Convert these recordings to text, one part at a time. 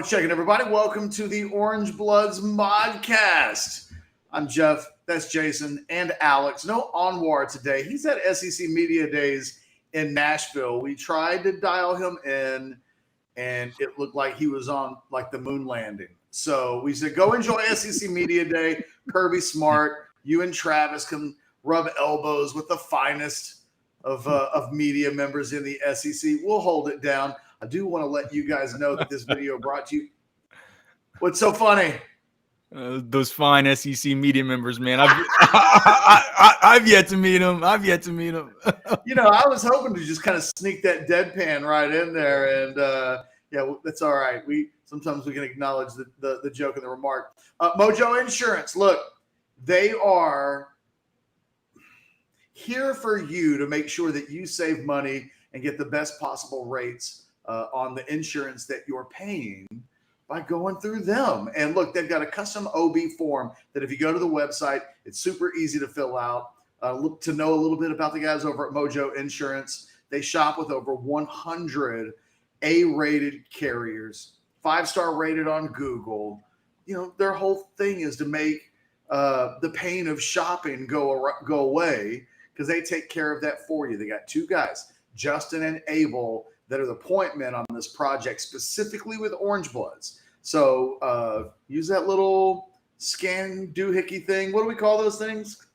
What's checking, everybody? Welcome to the Orangebloods Modcast. I'm Jeff, that's Jason, and Alex. No Anwar today. He's at SEC Media Days in Nashville. We tried to dial him in, and it looked like he was on like the moon landing. So we said, go enjoy SEC Media Day. Kirby Smart, you and Travis can rub elbows with the finest of media members in the SEC. We'll hold it down. I do want to let you guys know that this video brought to you. What's so funny? Those fine SEC media members, man. I've yet to meet them. You know, I was hoping to just kind of sneak that deadpan right in there, and yeah, that's all right. Sometimes we can acknowledge the joke and the remark. Mojo Insurance, look, they are here for you to make sure that you save money and get the best possible rates on the insurance that you're paying by going through them. And look, they've got a custom OB form that if you go to the website, it's super easy to fill out. Look to know a little bit about the guys over at Mojo Insurance. They shop with over 100 A-rated carriers, 5-star rated on Google. You know, their whole thing is to make the pain of shopping go away, because they take care of that for you. They got two guys, Justin and Abel, that are the point men on this project, specifically with Orangebloods. So use that little scan doohickey thing. What do we call those things?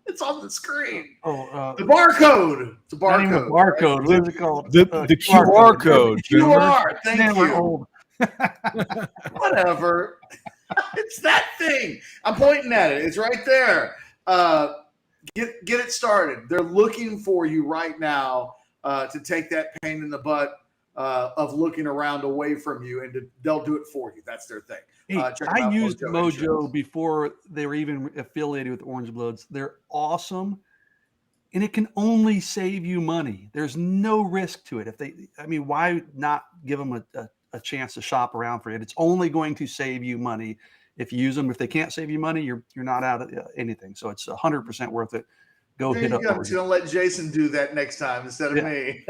It's on the screen. The barcode. It's a barcode. Barcode. Right? What is it called? The QR code. QR. Thank you. Whatever. It's that thing. I'm pointing at it. It's right there. Get it started. They're looking for you right now to take that pain in the butt of looking around away from you, and they'll do it for you. That's their thing. Hey, I used Mojo before they were even affiliated with Orangebloods. They're awesome, and it can only save you money. There's no risk to it. Why not give them a chance to shop around for it? It's only going to save you money if you use them. If they can't save you money, you're not out of anything. So it's 100% worth it. Go hit up. I'm going to let Jason do that next time instead of me.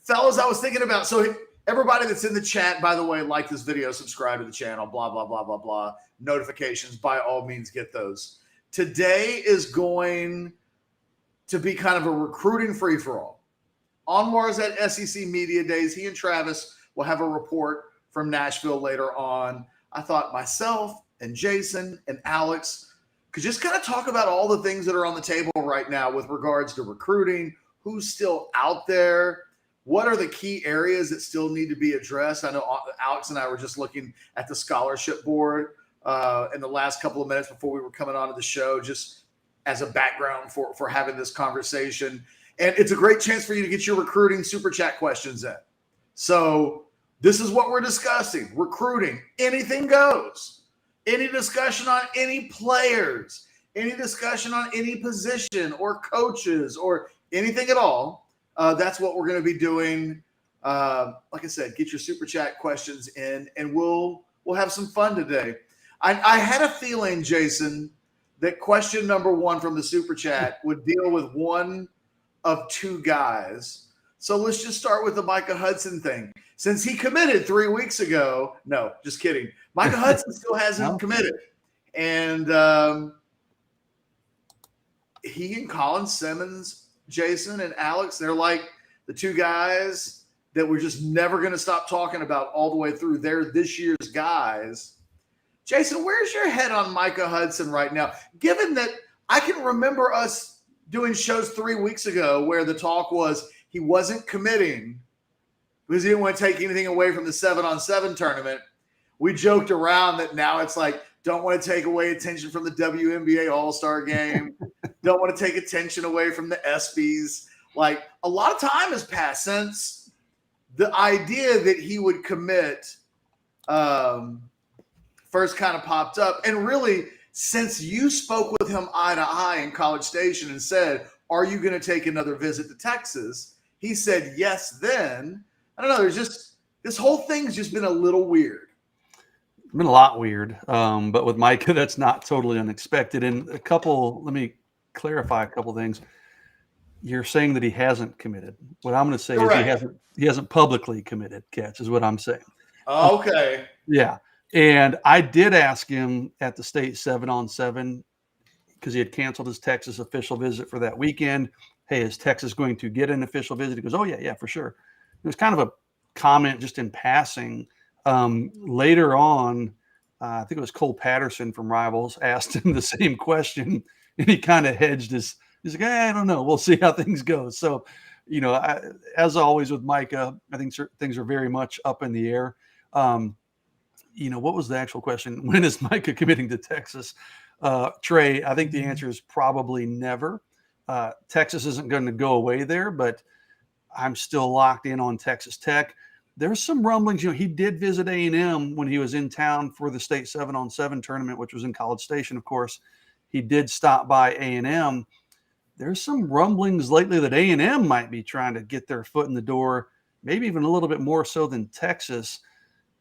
Fellas, I was thinking about, so everybody that's in the chat, by the way, like this video, subscribe to the channel, blah, blah, blah, blah, blah. Notifications, by all means, get those. Today is going to be kind of a recruiting free-for-all. Anwar's at SEC Media Days. He and Travis will have a report from Nashville later on. I thought myself and Jason and Alex could just kind of talk about all the things that are on the table right now with regards to recruiting, who's still out there, what are the key areas that still need to be addressed. I know Alex and I were just looking at the scholarship board in the last couple of minutes before we were coming onto the show, just as a background for having this conversation. And it's a great chance for you to get your recruiting super chat questions in. So this is what we're discussing. Recruiting, anything goes. Any discussion on any players, any discussion on any position or coaches or anything at all, that's what we're going to be doing. Like I said, get your super chat questions in, and we'll have some fun today. I had a feeling, Jason, that question number one from the super chat would deal with one of two guys. So let's just start with the Micah Hudson thing. Since he committed 3 weeks ago, no, just kidding. Micah Hudson still hasn't committed. And he and Colin Simmons, Jason and Alex, they're like the two guys that we're just never going to stop talking about all the way through. They're this year's guys. Jason, where's your head on Micah Hudson right now? Given that I can remember us doing shows 3 weeks ago where the talk was he wasn't committing because he didn't want to take anything away from the 7-on-7 tournament. We joked around that now it's like, don't want to take away attention from the WNBA All-Star game. Don't want to take attention away from the ESPYs. Like, a lot of time has passed since the idea that he would commit first kind of popped up. And really, since you spoke with him eye to eye in College Station and said, are you going to take another visit to Texas? He said yes then. I don't know. There's just – this whole thing's just been a little weird. It's been a lot weird. But with Micah, that's not totally unexpected. And let me clarify a couple things. You're saying that he hasn't committed. What I'm going to say Correct. is he hasn't publicly committed, Catch, is what I'm saying. Okay. Yeah. And I did ask him at the state 7-on-7 because he had canceled his Texas official visit for that weekend. Hey, is Texas going to get an official visit? He goes, oh, yeah, for sure. It was kind of a comment just in passing. Later on, I think it was Cole Patterson from Rivals asked him the same question, and he kind of hedged his. He's like, I don't know. We'll see how things go. So, as always with Micah, I think things are very much up in the air. What was the actual question? When is Micah committing to Texas? Trey, I think the answer is probably never. Texas isn't going to go away there, but I'm still locked in on Texas Tech. There's some rumblings. He did visit A&M when he was in town for the state 7-on-7 tournament, which was in College Station, of course. He did stop by A&M. There's some rumblings lately that A&M might be trying to get their foot in the door, maybe even a little bit more so than Texas.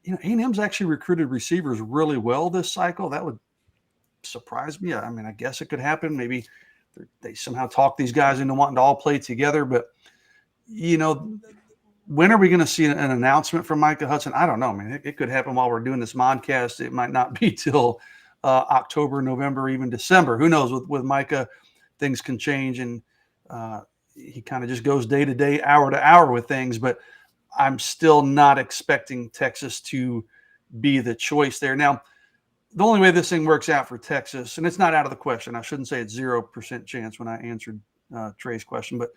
A&M's actually recruited receivers really well this cycle. That would surprise me. I mean, I guess it could happen. Maybe they somehow talk these guys into wanting to all play together. But, when are we going to see an announcement from Micah Hudson? I don't know. I mean, it could happen while we're doing this Modcast. It might not be till October, November, even December. Who knows? With Micah, things can change, and he kind of just goes day to day, hour to hour with things. But I'm still not expecting Texas to be the choice there. Now, the only way this thing works out for Texas, and it's not out of the question. I shouldn't say it's 0% chance when I answered Trey's question, but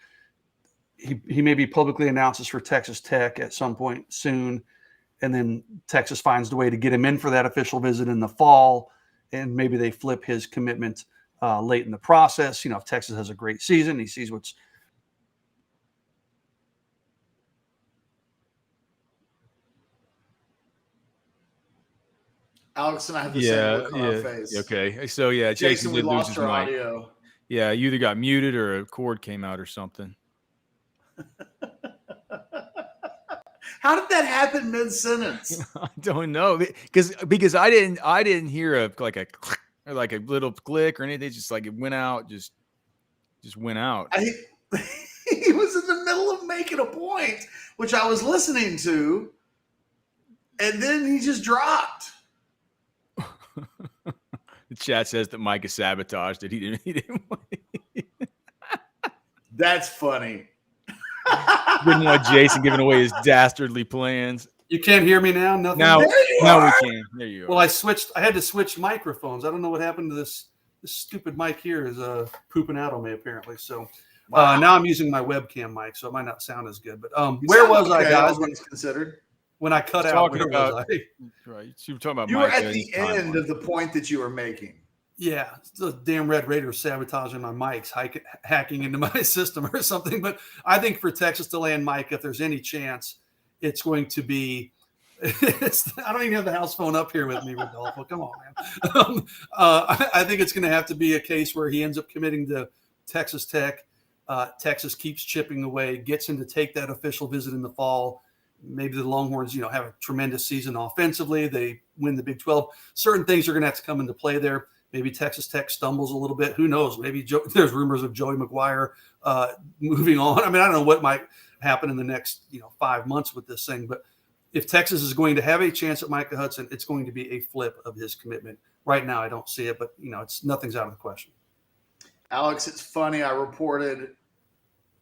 he maybe publicly announces for Texas Tech at some point soon, and then Texas finds the way to get him in for that official visit in the fall, and maybe they flip his commitment late in the process. If Texas has a great season, he sees what's Alex and I have the same look on our face. Okay. So, Jason, we did lose lost his our mic. audio. Yeah, you either got muted or a cord came out or something. How did that happen mid-sentence? I don't know, because I didn't hear a click or like a little click or anything. Just like it went out, just went out. He was in the middle of making a point, which I was listening to, and then he just dropped. The chat says that Micah sabotaged it. He didn't That's funny. Didn't want Jason giving away his dastardly plans. You can't hear me now? Nothing? Now we can. There you are. Well, I had to switch microphones. I don't know what happened to this stupid mic here is pooing out on me apparently. So now I'm using my webcam mic, so it might not sound as good. But where was I, guys? When I cut out, where was I? Right. You were talking about you were at the end of the point that you were making. Yeah, the damn Red Raiders sabotaging my mics, hacking into my system or something. But I think for Texas to land Mike, if there's any chance, it's going to be I don't even have the house phone up here with me, Rodolfo. Come on, man. I think it's going to have to be a case where he ends up committing to Texas Tech. Texas keeps chipping away, gets him to take that official visit in the fall. Maybe the Longhorns, have a tremendous season offensively. They win the Big 12. Certain things are going to have to come into play there. Maybe Texas Tech stumbles a little bit. Who knows? Maybe there's rumors of Joey McGuire moving on. I mean, I don't know what might happen in the next 5 months with this thing. But if Texas is going to have a chance at Micah Hudson, it's going to be a flip of his commitment. Right now, I don't see it, but nothing's out of the question. Alex, it's funny. I reported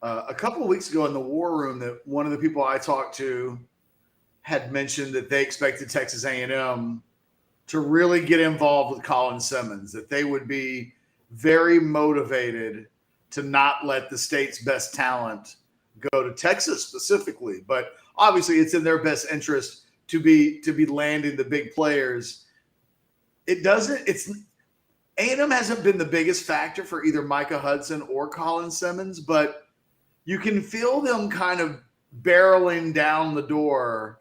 a couple of weeks ago in the War Room that one of the people I talked to had mentioned that they expected Texas A&M to really get involved with Colin Simmons, that they would be very motivated to not let the state's best talent go to Texas specifically. But obviously it's in their best interest to be landing the big players. A&M hasn't been the biggest factor for either Micah Hudson or Colin Simmons, but you can feel them kind of barreling down the door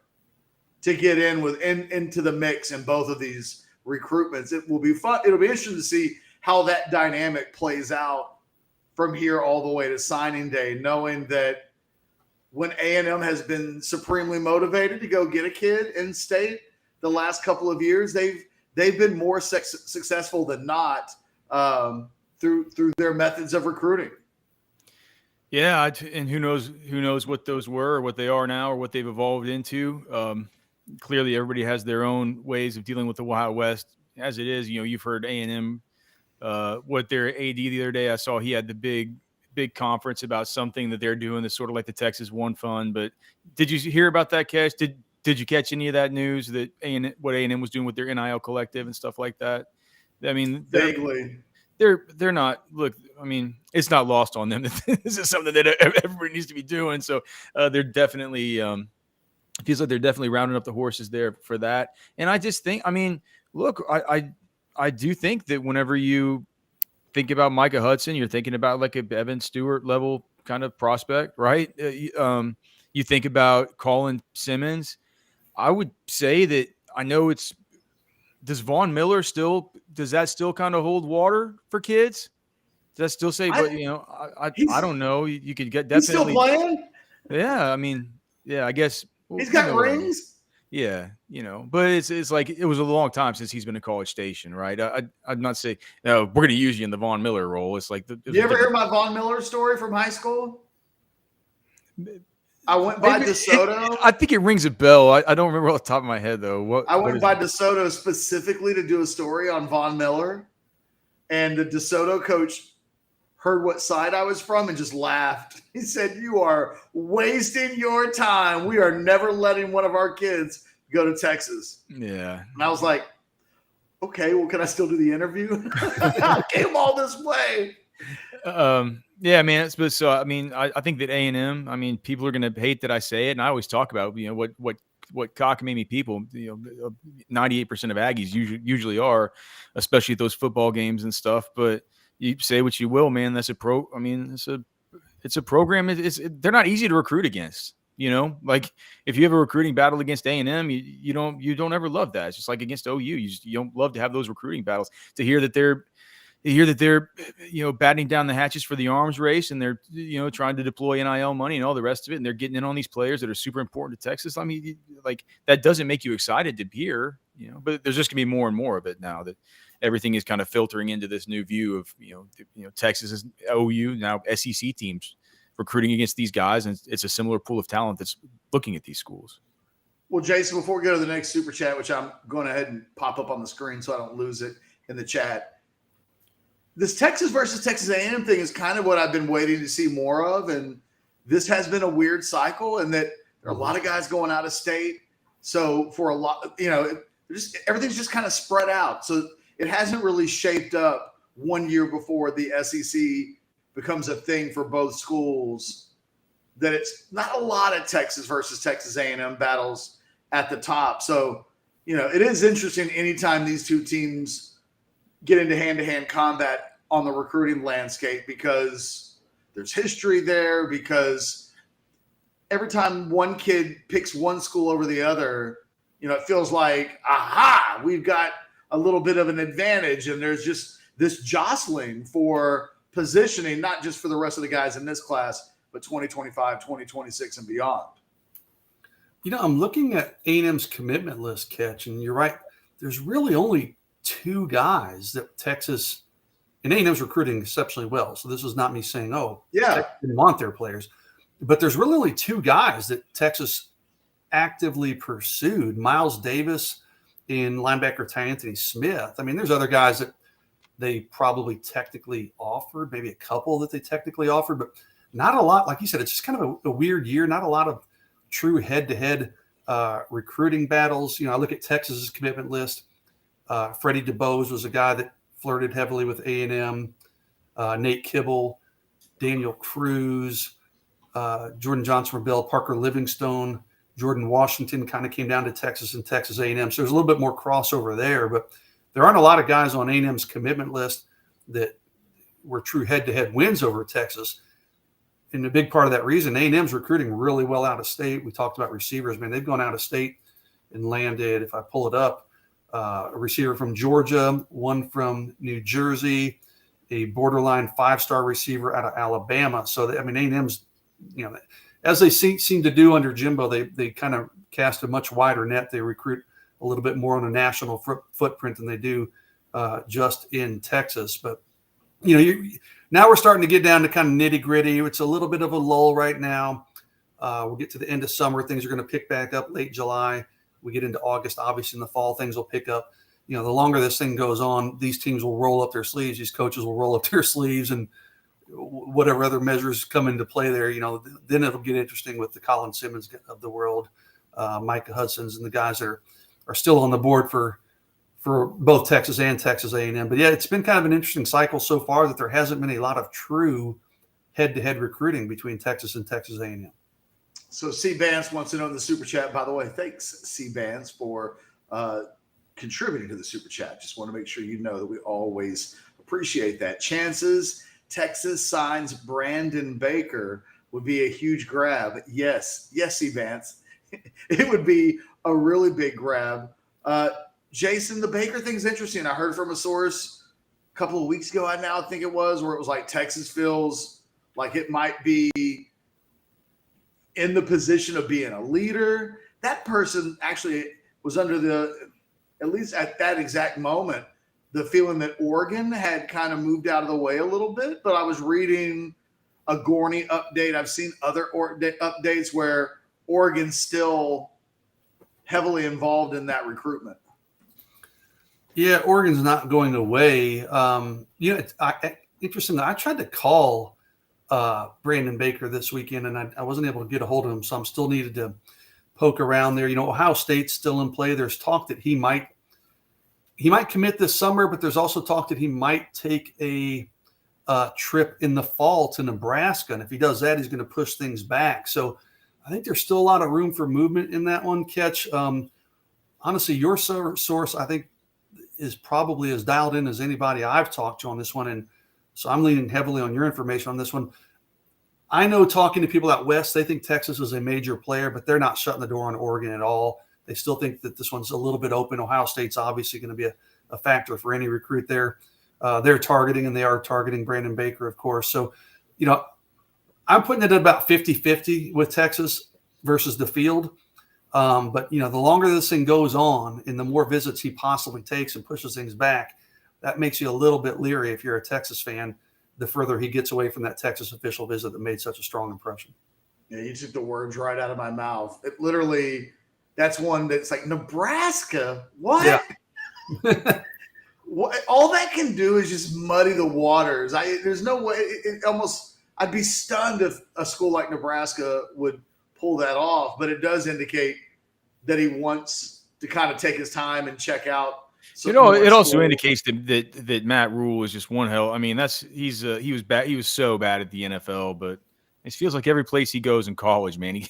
to get into the mix in both of these recruitments. It will be fun. It'll be interesting to see how that dynamic plays out from here all the way to signing day, knowing that when A&M has been supremely motivated to go get a kid in state the last couple of years, they've been more successful than not through their methods of recruiting. Yeah, and who knows what those were or what they are now or what they've evolved into. Clearly, everybody has their own ways of dealing with the Wild West as it is. You've heard A&M, what their AD the other day. I saw he had the big conference about something that they're doing that's sort of like the Texas One Fund. But did you hear about that, Cash? Did you catch any of that news that what A&M was doing with their NIL collective and stuff like that? I mean, vaguely. They're not. Look, I mean, it's not lost on them. This is something that everybody needs to be doing. So they're definitely feels like they're definitely rounding up the horses there for that. And I just think, I mean, look, I do think that whenever you think about Micah Hudson, you're thinking about like a Evan Stewart level kind of prospect, right? You think about Colin Simmons. I would say that I know does Vaughn Miller does that still kind of hold water for kids? Does that still say, I don't know. You could get definitely. He's still playing? Yeah. I mean, yeah, I guess. He's got rings. Yeah. But it's like, it was a long time since he's been in College Station, right? I'd not say, no, we're going to use you in the Vaughn Miller role. It's like, you ever hear my Vaughn Miller story from high school? I went by DeSoto. I think it rings a bell. I don't remember off the top of my head, though. I went by DeSoto specifically to do a story on Vaughn Miller. And the DeSoto coach heard what side I was from and just laughed. He said, "You are wasting your time. We are never letting one of our kids go to Texas." Yeah. And I was like, okay, well, can I still do the interview? I came all this way. Yeah, man. So I mean, I think that A&M. I mean, people are going to hate that I say it, and I always talk about what cockamamie people. 98% of Aggies usually are, especially at those football games and stuff. But you say what you will, man. That's a pro. I mean, it's a program. They're not easy to recruit against. Like if you have a recruiting battle against A&M, you don't ever love that. It's just like against OU. You don't love to have those recruiting battles. To hear that they're battening down the hatches for the arms race, and they're trying to deploy NIL money and all the rest of it, and they're getting in on these players that are super important to Texas. I mean, like that doesn't make you excited to hear, but there's just gonna be more and more of it now that everything is kind of filtering into this new view of Texas is OU now SEC teams recruiting against these guys, and it's a similar pool of talent that's looking at these schools. Well, Jason, before we go to the next super chat, which I'm going ahead and pop up on the screen so I don't lose it in the chat. This Texas versus Texas A&M thing is kind of what I've been waiting to see more of, and this has been a weird cycle, and that there are a lot of guys going out of state. So for a lot, everything's just kind of spread out. So it hasn't really shaped up 1 year before the SEC becomes a thing for both schools. That it's not a lot of Texas versus Texas A&M battles at the top. So it is interesting anytime these two teams get into hand-to-hand combat on the recruiting landscape, because there's history there, because every time one kid picks one school over the other, it feels like, aha, we've got a little bit of an advantage. And there's just this jostling for positioning, not just for the rest of the guys in this class, but 2025, 2026 and beyond. I'm looking at A&M's commitment list, Catch, and you're right. There's really only two guys that Texas, and A&M's recruiting exceptionally well. So this is not me saying, Texas didn't want their players, but there's really only two guys that Texas actively pursued: Miles Davis and linebacker Ty Anthony Smith. I mean, there's other guys that they probably technically offered, maybe a couple that they technically offered, but not a lot. Like you said, it's just kind of a weird year. Not a lot of true head-to-head recruiting battles. I look at Texas's commitment list. Freddie DeBose was a guy that flirted heavily with A&M. Nate Kibble, Daniel Cruz, Jordan Johnson-Rebel, Parker Livingstone, Jordan Washington kind of came down to Texas and Texas A&M. So there's a little bit more crossover there, but there aren't a lot of guys on A&M's commitment list that were true head-to-head wins over Texas. And a big part of that reason, A&M's recruiting really well out of state. We talked about receivers. Man, they've gone out of state and landed, if I pull it up, a receiver from Georgia, one from New Jersey, a borderline 5-star receiver out of Alabama. So, A&M's, as they seem to do under Jimbo, they kind of cast a much wider net. They recruit a little bit more on a national footprint than they do just in Texas. But now we're starting to get down to kind of nitty gritty. It's a little bit of a lull right now. We'll get to the end of summer. Things are going to pick back up late July. We get into August. Obviously, in the fall, things will pick up. The longer this thing goes on, these teams will roll up their sleeves. These coaches will roll up their sleeves, and whatever other measures come into play there, then it'll get interesting with the Colin Simmons of the world, Micah Hudson's, and the guys that are still on the board for both Texas and Texas A&M. But yeah, it's been kind of an interesting cycle so far that there hasn't been a lot of true head-to-head recruiting between Texas and Texas A&M. So C. Bance wants to know in the Super Chat, by the way, thanks C. Bance for contributing to the Super Chat. Just want to make sure you know that we always appreciate that. Chances Texas signs Brandon Baker would be a huge grab. Yes, C. Bance. It would be a really big grab. Jason, the Baker thing's interesting. I heard from a source a couple of weeks ago, I think it was, where it was like Texas feels like it might be in the position of being a leader. That person actually was under at least at that exact moment, the feeling that Oregon had kind of moved out of the way a little bit. But I was reading a Gorney update. I've seen other updates where Oregon's still heavily involved in that recruitment. Yeah, Oregon's not going away. Interesting. I tried to call Brandon Baker this weekend, and I wasn't able to get a hold of him, so I'm still needed to poke around there. Ohio State's still in play. There's talk that he might commit this summer, but there's also talk that he might take a trip in the fall to Nebraska, and if he does that, he's going to push things back. So I think there's still a lot of room for movement in that one, Ketch. Honestly, your source, I think, is probably as dialed in as anybody I've talked to on this one, and so I'm leaning heavily on your information on this one. I know, talking to people out west, they think Texas is a major player, but they're not shutting the door on Oregon at all. They still think that this one's a little bit open. Ohio State's obviously going to be a factor for any recruit there. They're targeting, and they are targeting Brandon Baker, of course. So, I'm putting it at about 50-50 with Texas versus the field. But, the longer this thing goes on and the more visits he possibly takes and pushes things back, that makes you a little bit leery if you're a Texas fan, the further he gets away from that Texas official visit that made such a strong impression. Yeah, you took the words right out of my mouth. It literally, that's one that's like, Nebraska? What? Yeah. What? All that can do is just muddy the waters. There's no way. I'd be stunned if a school like Nebraska would pull that off, but it does indicate that he wants to kind of take his time and check out. It also indicates that Matt Rule is just one hell. I mean, he was bad. He was so bad at the NFL, but it feels like every place he goes in college, man, he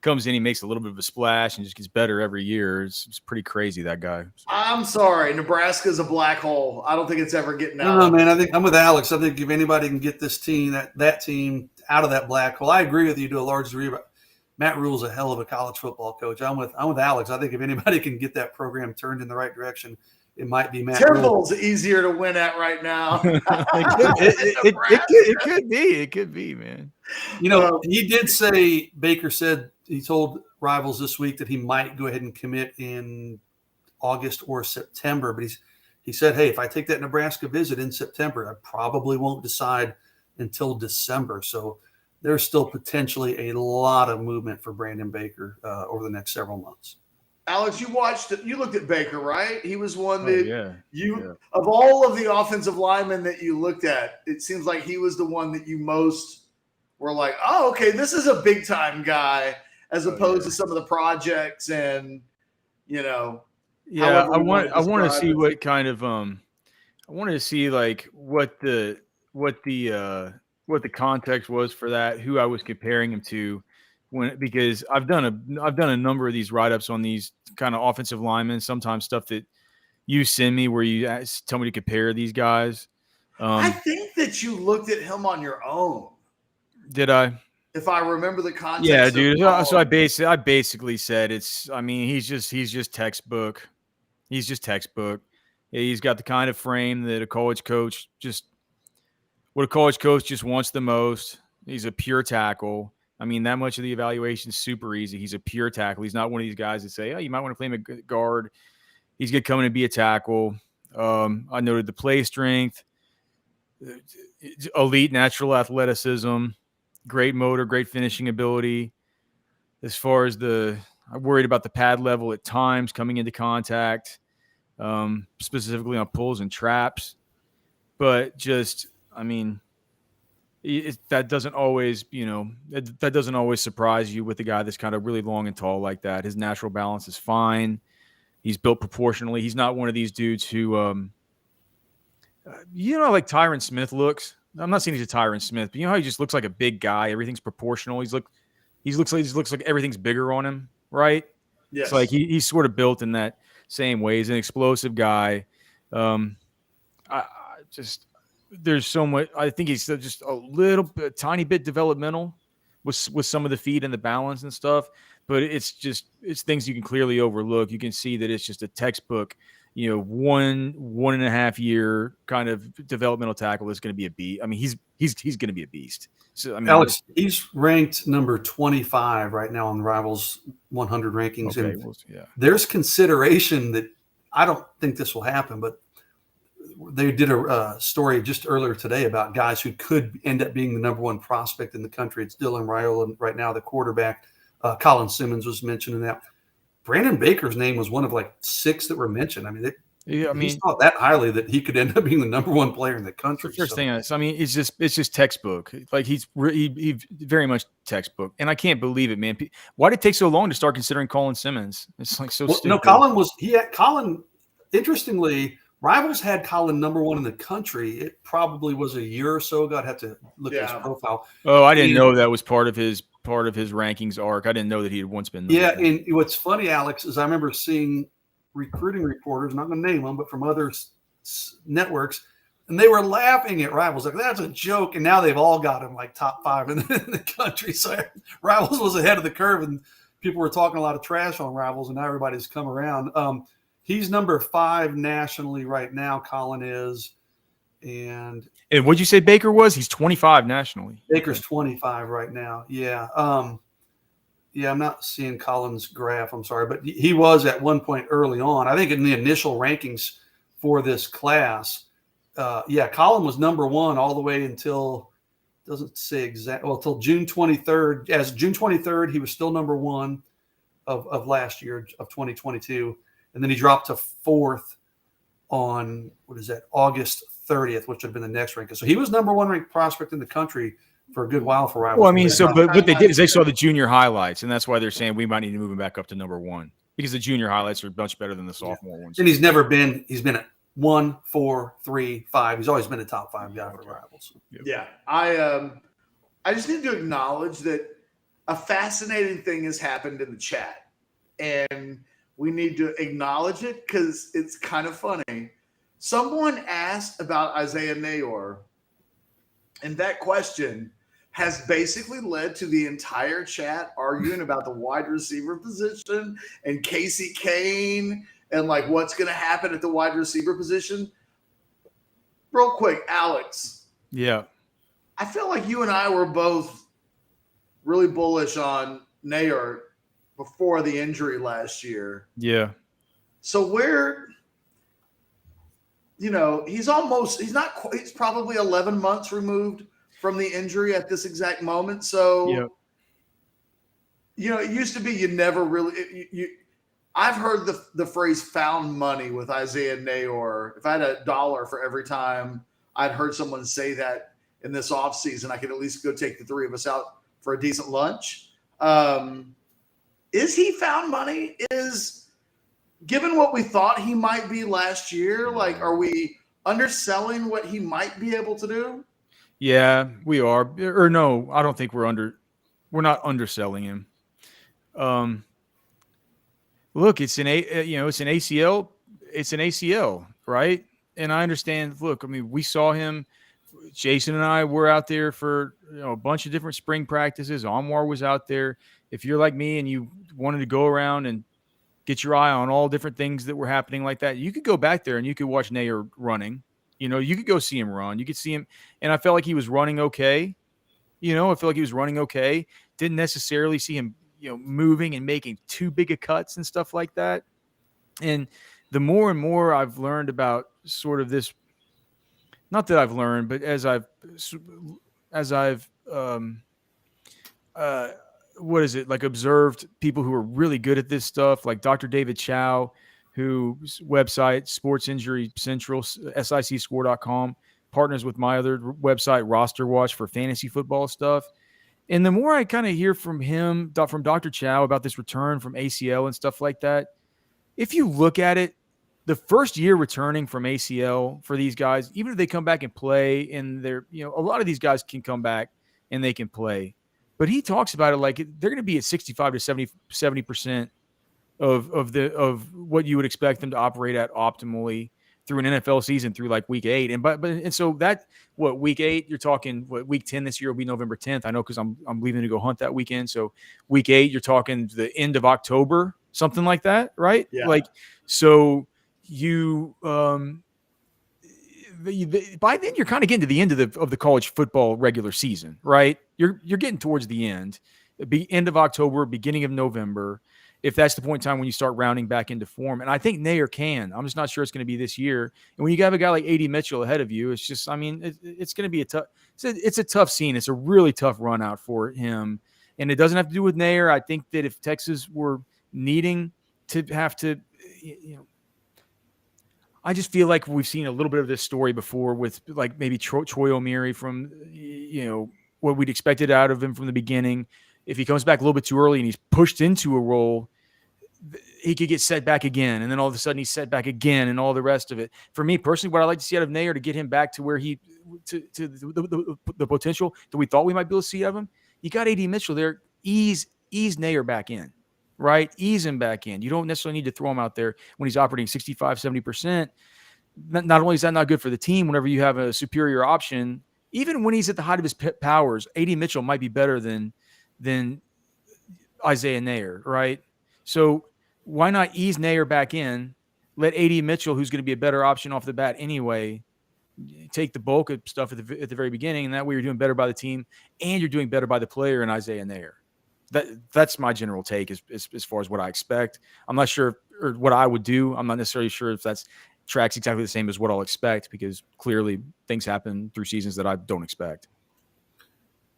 comes in, he makes a little bit of a splash and just gets better every year. It's pretty crazy, that guy. I'm sorry, Nebraska's a black hole. I don't think it's ever getting out. No, man. I think I'm with Alex. I think if anybody can get this team, that team out of that black hole, I agree with you to a large degree. But Matt Rule's a hell of a college football coach. I'm with Alex. I think if anybody can get that program turned in the right direction, it might be Matt Rule. Temple's easier to win at right now. It could be, man. He did say, Baker said, he told Rivals this week that he might go ahead and commit in August or September. But he said, hey, if I take that Nebraska visit in September, I probably won't decide until December. So there's still potentially a lot of movement for Brandon Baker over the next several months. Alex, you looked at Baker, right? He was one that of all of the offensive linemen that you looked at, it seems like he was the one that you most were like, oh, okay, this is a big time guy, as opposed to some of the projects and, I want to see what kind of I wanted to see like what the context was for that, who I was comparing him to. Because I've done a number of these write-ups on these kind of offensive linemen, sometimes stuff that you send me where you tell me to compare these guys. I think that you looked at him on your own. Did I? If I remember the context. Yeah, dude. So I basically said he's just textbook. He's just textbook. He's got the kind of frame that a college coach just wants the most. He's a pure tackle. I mean, that much of the evaluation is super easy. He's a pure tackle. He's not one of these guys that say, oh, you might want to play him a guard. He's going to come in and be a tackle. I noted the play strength. elite natural athleticism, great motor, great finishing ability. As far as I'm worried about the pad level at times coming into contact, specifically on pulls and traps. But just, I mean, that doesn't always, that doesn't always surprise you with a guy that's kind of really long and tall like that. His natural balance is fine. He's built proportionally. He's not one of these dudes who, like Tyron Smith looks. I'm not saying he's a Tyron Smith, but you know how he just looks like a big guy. Everything's proportional. He looks like everything's bigger on him, right? Yes. It's like he's sort of built in that same way. He's an explosive guy. There's so much. I think he's just a tiny bit developmental with some of the feet and the balance and stuff. But it's things you can clearly overlook. You can see that it's just a textbook, 1.5 year kind of developmental tackle is going to be a beast. I mean, he's going to be a beast. So, I mean, Alex, he's ranked number 25 right now on the Rivals 100 rankings. Okay, and there's consideration that I don't think this will happen, but they did a story just earlier today about guys who could end up being the number one prospect in the country. It's Dylan Raiola right now, the quarterback. Colin Simmons was mentioned in that. Brandon Baker's name was one of like 6 that were mentioned. I mean, he's thought that highly that he could end up being the number one player in the country. First thing is, I mean, it's just textbook. Like he very much textbook, and I can't believe it, man. Why did it take so long to start considering Colin Simmons? It's like so stupid. No, Colin. Interestingly, Rivals had Colin number 1 in the country. It probably was a year or so ago. I'd have to look at his profile. Oh, I didn't know that was part of his rankings arc. I didn't know that he had once been. And what's funny, Alex, is I remember seeing recruiting reporters, I'm not going to name them, but from other networks, and they were laughing at Rivals like that's a joke. And now they've all got him like top 5 in the country. So Rivals was ahead of the curve, and people were talking a lot of trash on Rivals, and now everybody's come around. He's number 5 nationally right now. Colin is, and what'd you say Baker was? He's 25 nationally. Baker's 25 right now. Yeah. I'm not seeing Colin's graph. I'm sorry, but he was at one point early on. I think in the initial rankings for this class, Colin was number 1 all the way until doesn't say exact. Well, until June 23rd. As June 23rd, he was still number 1 of last year of 2022. And then he dropped to 4th on, August 30th, which would have been the next ranking. So he was number 1 ranked prospect in the country for a good while for Rivals. Well, I mean, but what they did is they saw the junior highlights, and that's why they're saying we might need to move him back up to number 1 because the junior highlights are much better than the sophomore ones. And he's been at 1, 4, 3, 5. He's always been a top 5 guy for Rivals. Yeah. I just need to acknowledge that a fascinating thing has happened in the chat, and we need to acknowledge it because it's kind of funny. Someone asked about Isaiah Neyor, and that question has basically led to the entire chat arguing about the wide receiver position and Casey Kane and like what's going to happen at the wide receiver position. Real quick, Alex. Yeah. I feel like you and I were both really bullish on Neyor before the injury last year. Yeah. So he's probably 11 months removed from the injury at this exact moment. So, it used to be you never really I've heard the phrase found money with Isaiah Neyor. If I had $1 for every time I'd heard someone say that in this offseason, I could at least go take the 3 of us out for a decent lunch. Is he found money? Given what we thought he might be last year, like, are we underselling what he might be able to do? Yeah, we are. Or no, I don't think we're not underselling him. Look, it's an ACL. It's an ACL, right? And I understand. Look, I mean, we saw him. Jason and I were out there for a bunch of different spring practices. Anwar was out there. If you're like me and you wanted to go around and get your eye on all different things that were happening like that, you could go back there and you could watch Neyor running. You could go see him run. You could see him, and I felt like he was running okay. Didn't necessarily see him, moving and making too big of cuts and stuff like that. And the more and more I've learned about sort of this not that I've learned, but as I've what is it, like, observed people who are really good at this stuff, like Dr. David Chow, whose website, Sports Injury Central, sicscore.com, partners with my other website, Roster Watch, for fantasy football stuff. And the more I kind of hear from him, from Dr. Chow, about this return from ACL and stuff like that, if you look at it, the first year returning from ACL for these guys, even if they come back and play, and they're, a lot of these guys can come back and they can play. But he talks about it like they're going to be at 65 to 70% of what you would expect them to operate at optimally through an NFL season through like week 8. And so that, week 8, you're talking, week 10 this year will be November 10th. I know, because I'm leaving to go hunt that weekend. So week 8, you're talking the end of October, something like that, right? Yeah. Like, so you by then you're kind of getting to the end of the college football regular season, right? You're getting towards the end, end of October, beginning of November, if that's the point in time when you start rounding back into form. And I think Neyor can. I'm just not sure it's going to be this year. And when you have a guy like A.D. Mitchell ahead of you, it's just, it's going to be it's a tough scene. It's a really tough run out for him. And it doesn't have to do with Neyor. I think that if Texas were needing to have to, I just feel like we've seen a little bit of this story before with, like, maybe Troy O'Meary from, what we'd expected out of him from the beginning. If he comes back a little bit too early and he's pushed into a role, he could get set back again. And then all of a sudden he's set back again and all the rest of it. For me personally, what I like to see out of Neyor, to get him back to where to the potential that we thought we might be able to see out of him, you got A.D. Mitchell there. Ease Neyor back in. Right? Ease him back in. You don't necessarily need to throw him out there when he's operating 65, 70%. Not only is that not good for the team, whenever you have a superior option, even when he's at the height of his powers, A.D. Mitchell might be better than Isaiah Neyor, right? So why not ease Neyor back in, let A.D. Mitchell, who's going to be a better option off the bat anyway, take the bulk of stuff at the very beginning, and that way you're doing better by the team and you're doing better by the player in Isaiah Neyor. That's my general take as far as what I expect. I'm not sure, or what I would do. I'm not necessarily sure if that's tracks exactly the same as what I'll expect, because clearly things happen through seasons that I don't expect.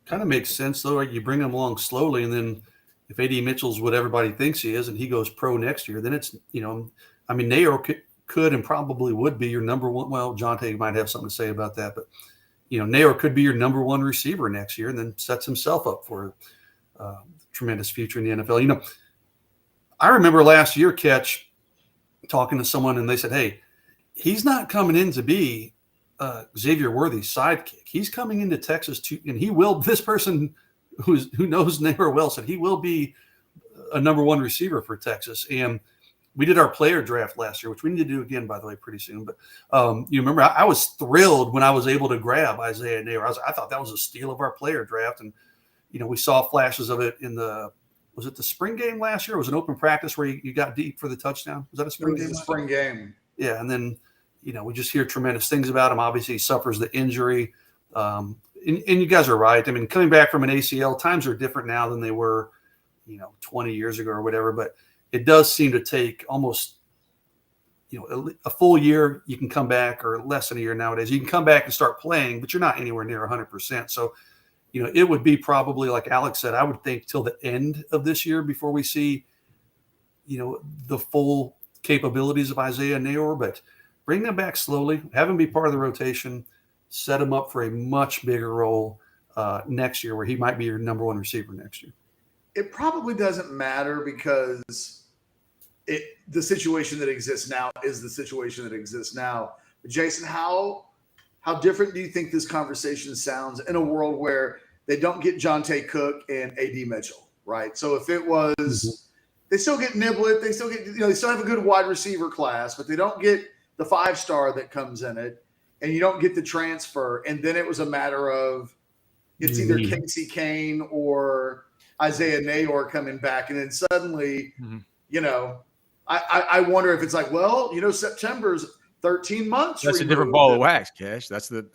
Kind of makes sense, though. Right? You bring him along slowly, and then if A.D. Mitchell's what everybody thinks he is and he goes pro next year, then it's, Neyor could and probably would be your number one. Well, Jonte might have something to say about that, but, Neyor could be your number one receiver next year and then sets himself up for tremendous future in the NFL. I remember last year, Catch, talking to someone, and they said, hey, he's not coming in to be Xavier Worthy's sidekick. He's coming into Texas and he will, this person who knows Neyor well said he will be a number one receiver for Texas. And we did our player draft last year, which we need to do again, by the way, pretty soon. But you remember, I was thrilled when I was able to grab Isaiah Neyor. I thought that was a steal of our player draft. And, we saw flashes of it in was it the spring game last year? It was an open practice where you got deep for the touchdown. Was that a spring game? It was a spring game. Yeah. And then, we just hear tremendous things about him. Obviously, he suffers the injury. And you guys are right. Coming back from an ACL, times are different now than they were, 20 years ago or whatever. But it does seem to take almost, a full year. You can come back, or less than a year nowadays. You can come back and start playing, but you're not anywhere near 100%. So, it would be probably, like Alex said, I would think till the end of this year before we see, the full capabilities of Isaiah Neyor. But bring them back slowly, have him be part of the rotation, set him up for a much bigger role next year, where he might be your number one receiver next year. It probably doesn't matter, because the situation that exists now is the situation that exists now. But Jason, how different do you think this conversation sounds in a world where they don't get Jonte Cook and A.D. Mitchell, right? So if it was, they still get Niblett, they still get, they still have a good wide receiver class, but they don't get the 5-star that comes in it, and you don't get the transfer. And then it was a matter of, it's either Casey Kane or Isaiah Neyor coming back. And then suddenly, I wonder if it's like, well, September's 13 months. That's a different ball of wax, Cash. That's the,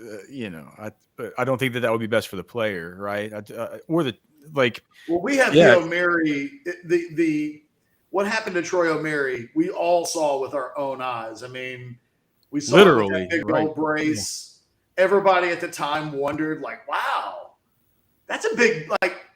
I don't think that would be best for the player, right? Or well, we have the O'Meary, what happened to Troy O'Meary, we all saw with our own eyes. We saw literally that big old brace. everybody at the time wondered, like, wow, that's a big, like,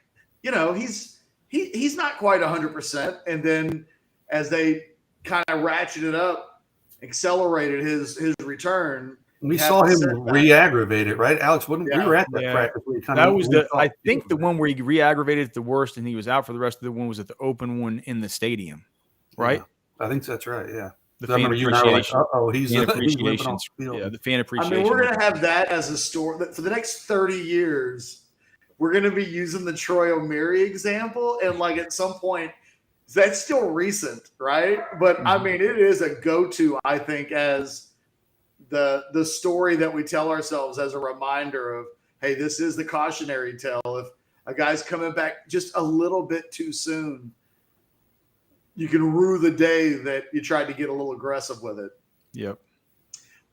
he's not quite 100%. And then as they kind of ratcheted up, accelerated his return. We saw him re-aggravate it, right, Alex? We were at that practice. I think the one where he re-aggravated it the worst and he was out for the rest of the one was at the open one in the stadium, right? Yeah, I think that's right, yeah. The fan appreciation. He's limping off the field. Yeah, the fan appreciation. I mean, we're going to have that as a story. For the next 30 years, we're going to be using the Troy O'Meary example. And, like, at some point, that's still recent, right? But, I mean, it is a go-to, I think, as the story that we tell ourselves as a reminder of, hey, this is the cautionary tale. If a guy's coming back just a little bit too soon, you can rue the day that you tried to get a little aggressive with it. Yep.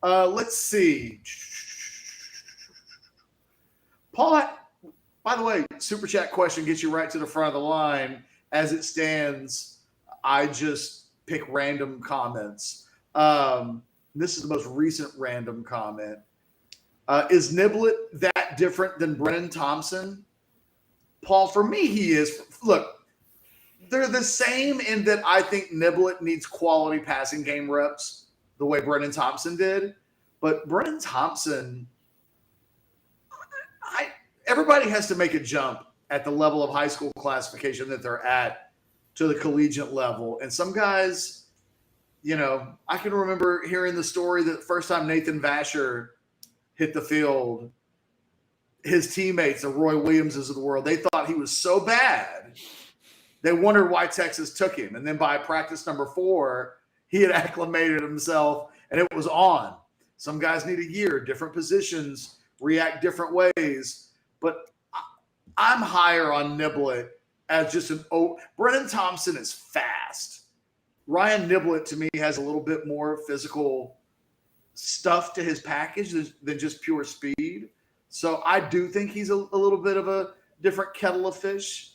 Let's see. Paul, by the way, Super Chat question gets you right to the front of the line. As it stands, I just pick random comments. This is the most recent random comment. Is Niblett that different than Brennan Thompson? Paul, for me, he is. Look, they're the same in that I think Niblett needs quality passing game reps the way Brennan Thompson did. But Brennan Thompson, everybody has to make a jump at the level of high school classification that they're at to the collegiate level. And some guys, I can remember hearing the story that the first time Nathan Vasher hit the field, his teammates, the Roy Williamses of the world, they thought he was so bad, they wondered why Texas took him. And then by practice number 4, he had acclimated himself, and it was on. Some guys need a year, different positions, react different ways. But I'm higher on Niblett as just Brennan Thompson is fast. Ryan Niblett, to me, has a little bit more physical stuff to his package than just pure speed. So I do think he's a little bit of a different kettle of fish.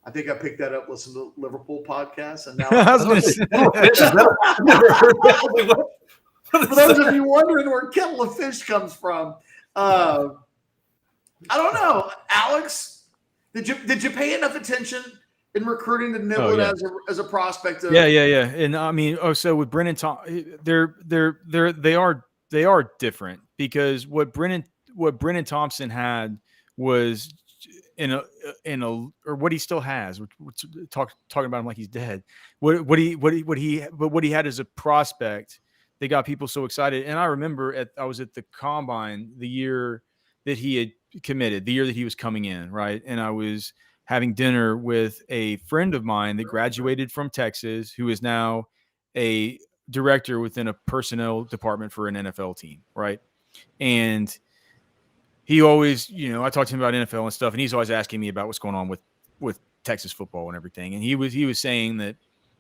I think I picked that up, listened to Liverpool podcast, and now for those of you wondering where kettle of fish comes from, I don't know. Alex, did you pay enough attention in recruiting the Niblett as a prospect? Yeah. And I mean, so with Brennan Thompson, they are different, because what Brennan Thompson had was or what he still has. Talking about him like he's dead. What he had as a prospect, they got people so excited. And I remember I was at the combine the year that he had committed, the year that he was coming in, right? And I was having dinner with a friend of mine that graduated from Texas, who is now a director within a personnel department for an NFL team, right? And he always, I talked to him about NFL and stuff, and he's always asking me about what's going on with Texas football and everything. And he was saying that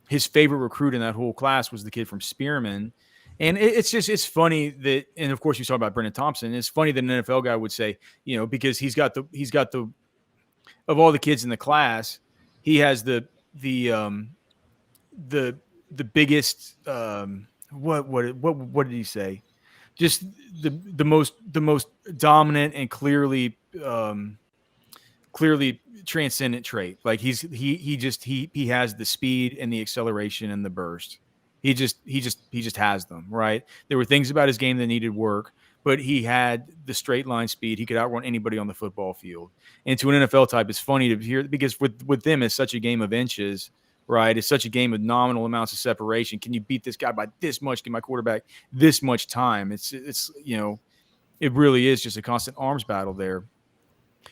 his favorite recruit in that whole class was the kid from Spearman. And it's funny that, and of course you talk about Brennan Thompson. It's funny that an NFL guy would say, because he's got the of all the kids in the class, he has the biggest what did he say? Just the most dominant and clearly transcendent trait. Like he has the speed and the acceleration and the burst. He just has them, right? There were things about his game that needed work, but he had the straight line speed. He could outrun anybody on the football field. And to an NFL type, it's funny to hear, because with them, it's such a game of inches, right? It's such a game of nominal amounts of separation. Can you beat this guy by this much? Give my quarterback this much time? It's it really is just a constant arms battle there.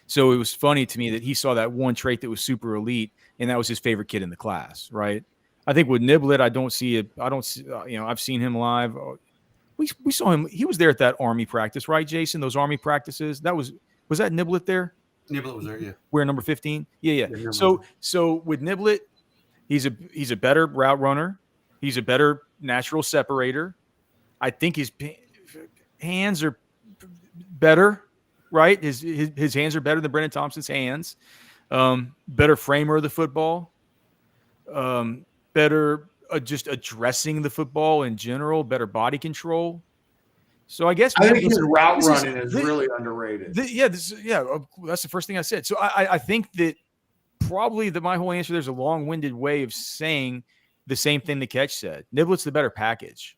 So it was funny to me that he saw that one trait that was super elite, and that was his favorite kid in the class, right? I think with Niblett, I don't see it. I've seen him live. We saw him. He was there at that Army practice, right, Jason? Those Army practices. Was that Niblett there? Niblett was there, yeah. We're number 15. Yeah. So with Niblett, he's a better route runner. He's a better natural separator. I think his hands are better, right? His hands are better than Brennan Thompson's hands. Better framer of the football. Better just addressing the football in general. Better body control. So I guess I think his route running is really underrated. That's the first thing I said. So I think that probably my whole answer, there's a long-winded way of saying the same thing that Ketch said. Niblett's the better package.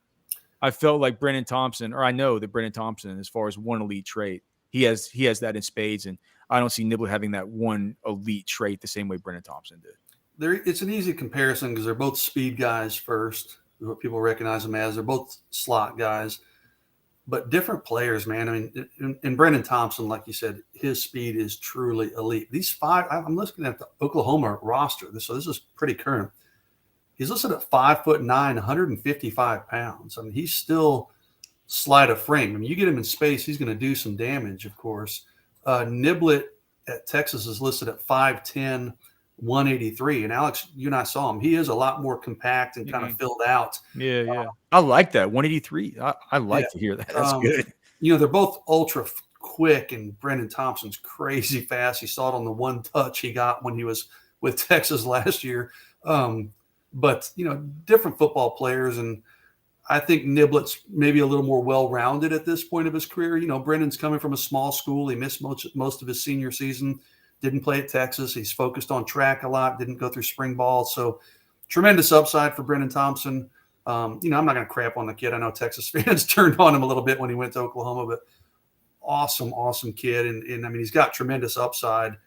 I felt like Brennan Thompson, or I know that Brennan Thompson, as far as one elite trait, he has that in spades, and I don't see Niblett having that one elite trait the same way Brennan Thompson did. It's an easy comparison because they're both speed guys first, what people recognize them as. They're both slot guys, but different players, man. I mean, in Brennan Thompson, like you said, his speed is truly elite. These five, I'm looking at the Oklahoma roster, so this is pretty current. He's listed at 5'9", 155 pounds. I mean, he's still slight of frame. I mean, you get him in space, he's going to do some damage, of course. Niblett at Texas is listed at 5'10", 183. And Alex, you and I saw him. He is a lot more compact and kind of filled out. Yeah. I like that. 183. I like to hear that. That's good. They're both ultra quick, and Brennan Thompson's crazy fast. You saw it on the one touch he got when he was with Texas last year. But, different football players. And I think Niblett's maybe a little more well-rounded at this point of his career. Brennan's coming from a small school. He missed most of his senior season, didn't play at Texas. He's focused on track a lot, didn't go through spring ball. So tremendous upside for Brennan Thompson. I'm not going to crap on the kid. I know Texas fans turned on him a little bit when he went to Oklahoma, but awesome kid. And I mean, he's got tremendous upside,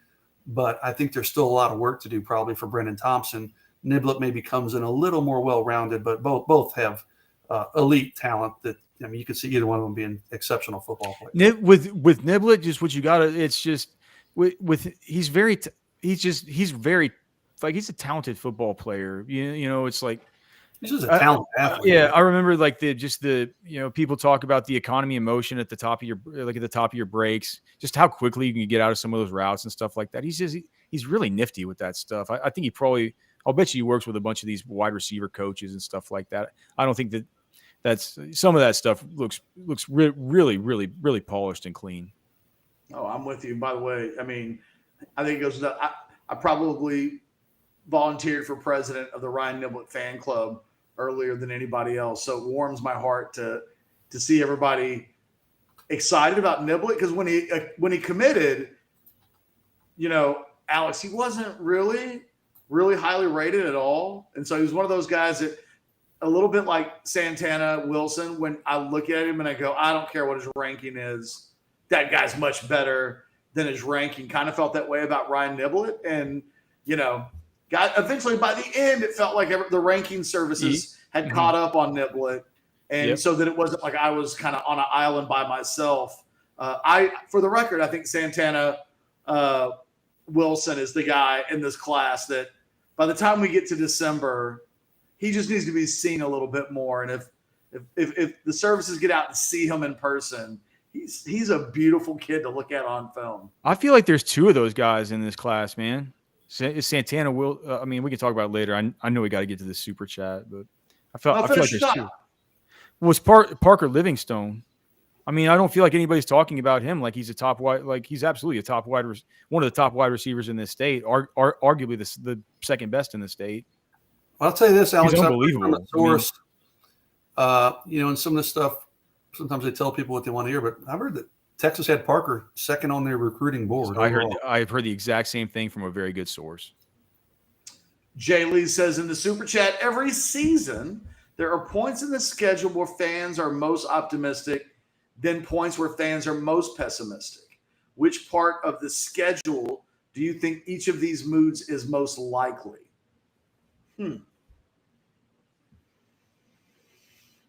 but I think there's still a lot of work to do probably for Brennan Thompson. Niblett maybe comes in a little more well-rounded, but both have elite talent that, I mean, you could see either one of them being exceptional football players. With Niblett, just what you got to, it's just he's a talented football player. It's like, he's just a talented athlete. Yeah. I remember like people talk about the economy of motion at the top of your brakes, just how quickly you can get out of some of those routes and stuff like that. He's really nifty with that stuff. I think I'll bet you he works with a bunch of these wide receiver coaches and stuff like that. I don't think that's some of that stuff looks really, really, really polished and clean. Oh, I'm with you. By the way, I mean, I think it goes to I probably volunteered for president of the Ryan Niblett fan club earlier than anybody else. So it warms my heart to see everybody excited about Niblett, because when he committed, Alex, he wasn't really highly rated at all. And so he was one of those guys that, a little bit like Santana Wilson, when I look at him and I go, I don't care what his ranking is, that guy's much better than his ranking. Kind of felt that way about Ryan Niblett. And, got eventually by the end, it felt like the ranking services had caught up on Niblett. And so that it wasn't like I was kind of on an island by myself. For the record, I think Santana Wilson is the guy in this class that by the time we get to December, he just needs to be seen a little bit more. And if the services get out to see him in person, he's a beautiful kid to look at on film. I feel like there's two of those guys in this class, man. Santana will. I mean, we can talk about it later. I know we got to get to the super chat, but I feel like there's two. Well, it's Parker Livingstone. I mean, I don't feel like anybody's talking about him like he's a top wide. Like he's absolutely one of the top wide receivers in this state, arguably the second best in the state. I'll tell you this, Alex. He's unbelievable. The source, and some of this stuff, sometimes they tell people what they want to hear, but I've heard that Texas had Parker second on their recruiting board. I've heard the exact same thing from a very good source. Jay Lee says in the super chat, every season there are points in the schedule where fans are most optimistic, then points where fans are most pessimistic. Which part of the schedule do you think each of these moods is most likely?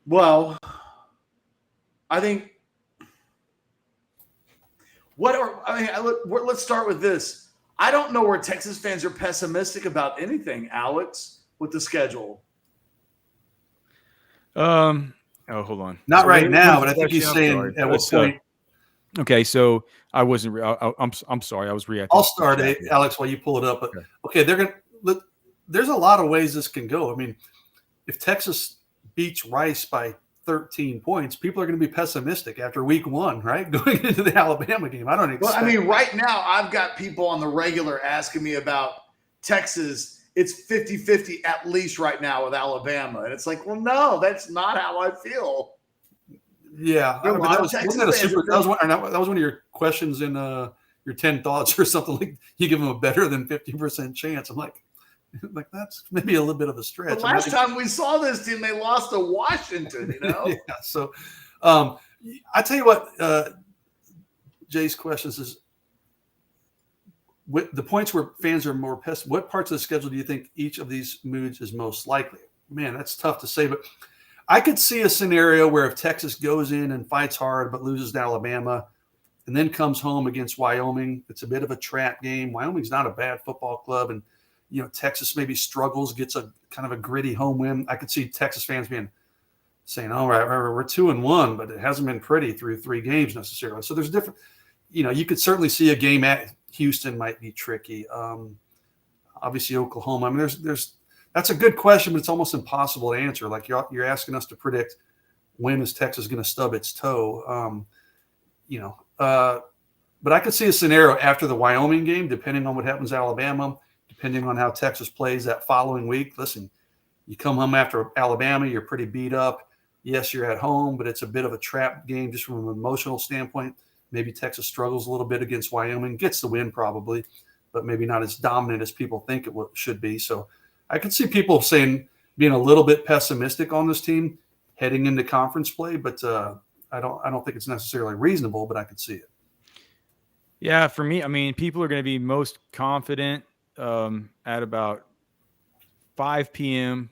Well, I think let's start with this. I don't know where Texas fans are pessimistic about anything, Alex, with the schedule. Hold on. Not right now, but I think he's saying at what point. Okay, so I wasn't. I'm sorry. I was reacting. I'll start, Alex, while you pull it up. But okay, there's a lot of ways this can go. I mean, if Texas beats Rice by 13 points, people are going to be pessimistic after week one, right? Going into the Alabama game. I don't expect. Well, I mean, right now I've got people on the regular asking me about Texas. It's 50-50 at least right now with Alabama. And it's like, well, no, that's not how I feel. Yeah, I mean, that was one of your questions in your 10 thoughts or something. Like you give them a better than 50% chance. I'm like that's maybe a little bit of a stretch. The last time we saw this team, they lost to Washington. Yeah. So, I tell you what, Jay's questions is the points where fans are more pissed. What parts of the schedule do you think each of these moods is most likely? Man, that's tough to say, but I could see a scenario where if Texas goes in and fights hard but loses to Alabama and then comes home against Wyoming, it's a bit of a trap game. Wyoming's not a bad football club, and Texas maybe struggles, gets a kind of a gritty home win. I could see Texas fans saying, "All right, we're 2-1, but it hasn't been pretty through 3 games necessarily." So there's different. You could certainly see a game at Houston might be tricky. Obviously, Oklahoma. I mean, that's a good question, but it's almost impossible to answer. Like you're asking us to predict when is Texas going to stub its toe. But I could see a scenario after the Wyoming game, depending on what happens to Alabama, depending on how Texas plays that following week. Listen, you come home after Alabama, you're pretty beat up. Yes, you're at home, but it's a bit of a trap game just from an emotional standpoint. Maybe Texas struggles a little bit against Wyoming, gets the win probably, but maybe not as dominant as people think it should be. So I could see people being a little bit pessimistic on this team heading into conference play, but I don't think it's necessarily reasonable, but I could see it. Yeah, for me, I mean, people are going to be most confident at about 5 p.m.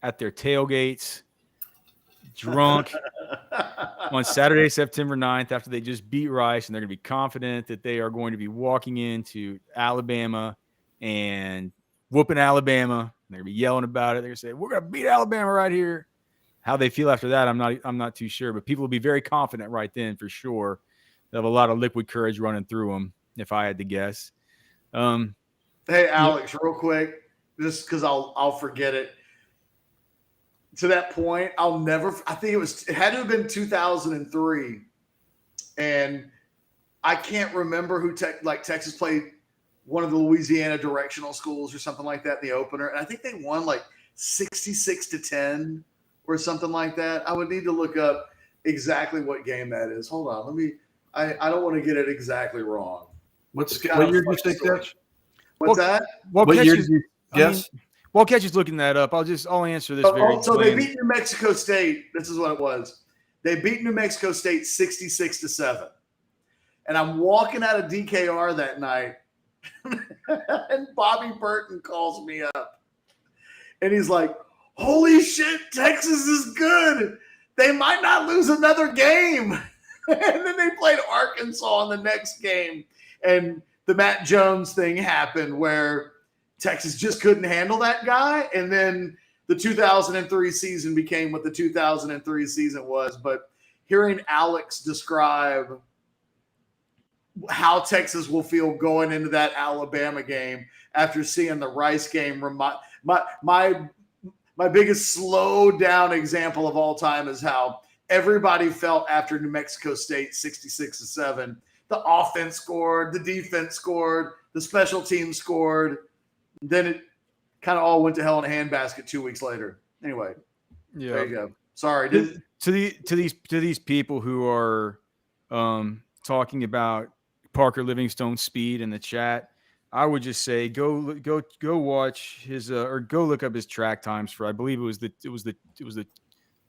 at their tailgates, drunk on Saturday, September 9th, after they just beat Rice, and they're going to be confident that they are going to be walking into Alabama and whooping Alabama. They're going to be yelling about it. They're going to say, "We're going to beat Alabama right here." How they feel after that, I'm not too sure, but people will be very confident right then for sure. They'll have a lot of liquid courage running through them, if I had to guess. Hey, Alex, real quick, just because I'll forget it. To that point, I think it had to have been 2003. And I can't remember who Texas played one of the Louisiana directional schools or something like that in the opener. And I think they won 66-10 or something like that. I would need to look up exactly what game that is. Hold on. I don't want to get it exactly wrong. What year did you say, Catch? What's that? What year did you guess? While Catch is looking that up, I'll answer this So they beat New Mexico State. This is what it was. They beat New Mexico State 66-7. And I'm walking out of DKR that night, and Bobby Burton calls me up. And he's like, "Holy shit, Texas is good. They might not lose another game." And then they played Arkansas in the next game. And the Matt Jones thing happened where Texas just couldn't handle that guy. And then the 2003 season became what the 2003 season was. But hearing Alex describe how Texas will feel going into that Alabama game after seeing the Rice game, my biggest slow down example of all time is how everybody felt after New Mexico State 66-7. The offense scored, the defense scored, the special team scored. Then it kind of all went to hell in a handbasket 2 weeks later. Anyway, yeah, there you go. Sorry. To these people who are talking about Parker Livingstone's speed in the chat, I would just say go watch his or go look up his track times for. I believe it was the.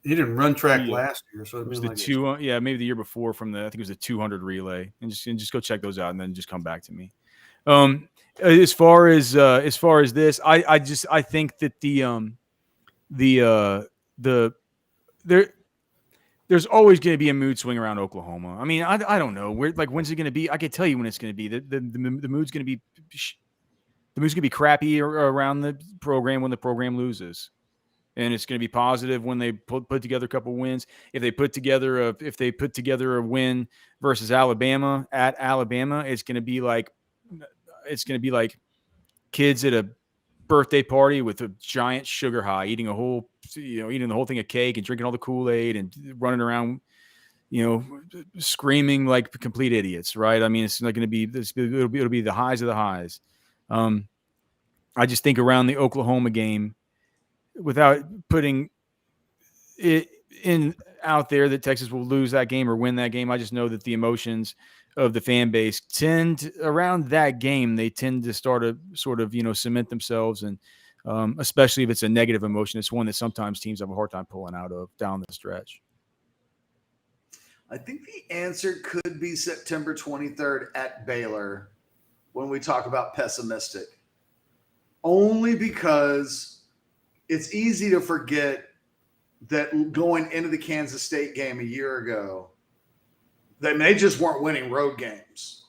He didn't run track last year, so it was the maybe the year before I think it was the 200 relay, and just go check those out and then just come back to me. As far as this, I think that there's always going to be a mood swing around Oklahoma. I mean, I don't know when's it going to be. I can tell you when it's going to be. The mood's going to be crappy around the program when the program loses. And it's going to be positive when they put together a couple wins. If they put together a win versus Alabama at Alabama, it's going to be like kids at a birthday party with a giant sugar high, eating the whole thing of cake and drinking all the Kool-Aid and running around, screaming like complete idiots, right? I mean, it's not going to be this. It'll be the highs of the highs. I just think around the Oklahoma game, without putting it in out there that Texas will lose that game or win that game. I just know that the emotions of the fan base tend around that game. They tend to start to sort of, cement themselves. And especially if it's a negative emotion, it's one that sometimes teams have a hard time pulling out of down the stretch. I think the answer could be September 23rd at Baylor when we talk about pessimistic. Only because it's easy to forget that going into the Kansas State game a year ago, they just weren't winning road games.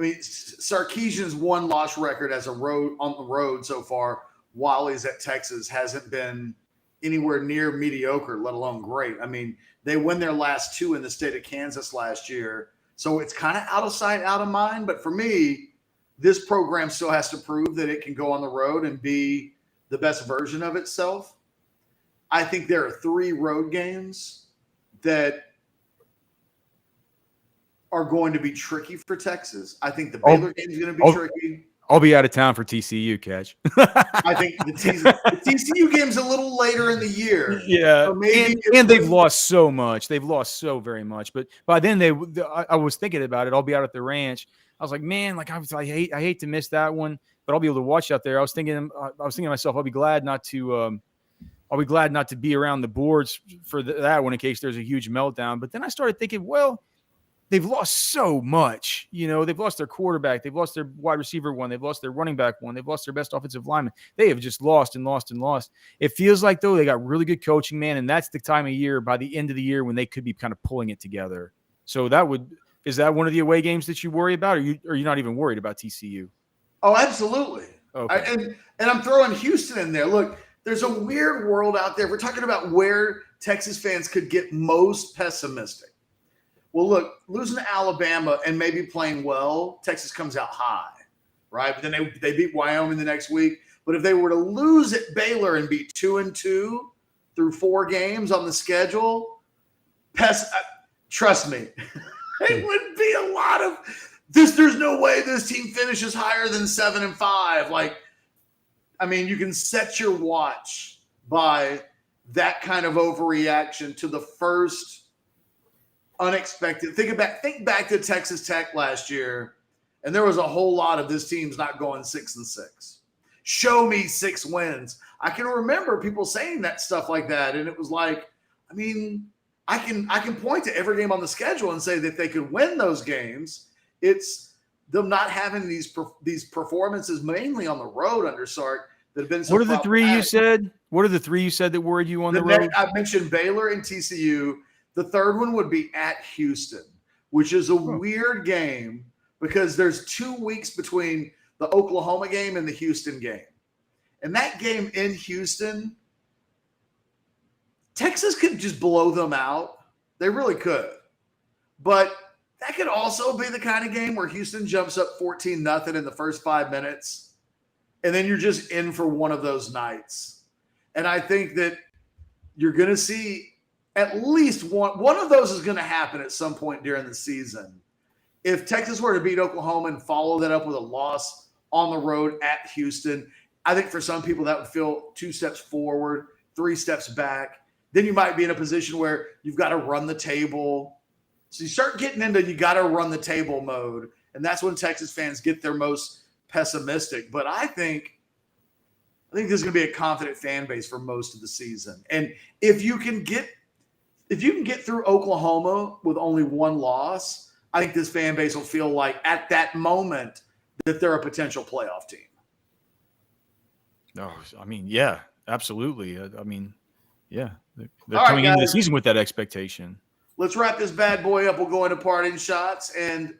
Sarkisian's one-loss record on the road so far while he's at Texas hasn't been anywhere near mediocre, let alone great. I mean, they win their last two in the state of Kansas last year. So it's kind of out of sight, out of mind. But for me, this program still has to prove that it can go on the road and be the best version of itself. I think there are 3 road games that are going to be tricky for Texas. I think the Baylor game is going to be tricky. I'll be out of town for TCU, Catch. I think the TCU game's a little later in the year. Yeah, so and they've lost so much. They've lost so very much. But by then, I was thinking about it. I'll be out at the ranch. I was like, man, I hate to miss that one, but I'll be able to watch out there. I was thinking to myself, I'll be glad not to be around the boards for that one in case there's a huge meltdown. But then I started thinking, well, they've lost so much. They've lost their quarterback. They've lost their wide receiver one. They've lost their running back one. They've lost their best offensive lineman. They have just lost and lost and lost. It feels like, though, they got really good coaching, man, and that's the time of year by the end of the year when they could be kind of pulling it together. So is that one of the away games that you worry about, or are you not even worried about TCU? Oh, absolutely. Okay. And I'm throwing Houston in there. Look, there's a weird world out there. We're talking about where Texas fans could get most pessimistic. Well, look, losing to Alabama and maybe playing well, Texas comes out high, right? But then they beat Wyoming the next week. But if they were to lose at Baylor and be 2-2 through 4 games on the schedule, trust me, it would be a lot of this. There's no way this team finishes higher than 7-5. You can set your watch by that kind of overreaction to the first unexpected. Think back to Texas Tech last year, and there was a whole lot of this team's not going 6-6. Show me 6 wins. I can remember people saying that stuff like that, and it was like, I can point to every game on the schedule and say that they could win those games. It's them not having these performances mainly on the road under Sark that have been so. What are the 3 you said? What are the 3 you said that worried you on the road? I mentioned Baylor and TCU. The third one would be at Houston, which is a weird game because there's 2 weeks between the Oklahoma game and the Houston game. And that game in Houston, Texas could just blow them out. They really could. But that could also be the kind of game where Houston jumps up 14-0 in the first 5 minutes, and then you're just in for one of those nights. And I think that you're going to see at least one of those is going to happen at some point during the season. If Texas were to beat Oklahoma and follow that up with a loss on the road at Houston, I think for some people that would feel 2 steps forward, 3 steps back. Then you might be in a position where you've got to run the table. So you start getting into you got to run the table mode, and that's when Texas fans get their most pessimistic. But I think there's going to be a confident fan base for most of the season. And if you can get through Oklahoma with only 1 loss, I think this fan base will feel like at that moment that they're a potential playoff team. No, yeah, absolutely. Yeah, they're All coming right, into the season with that expectation. Let's wrap this bad boy up. We'll go into parting shots and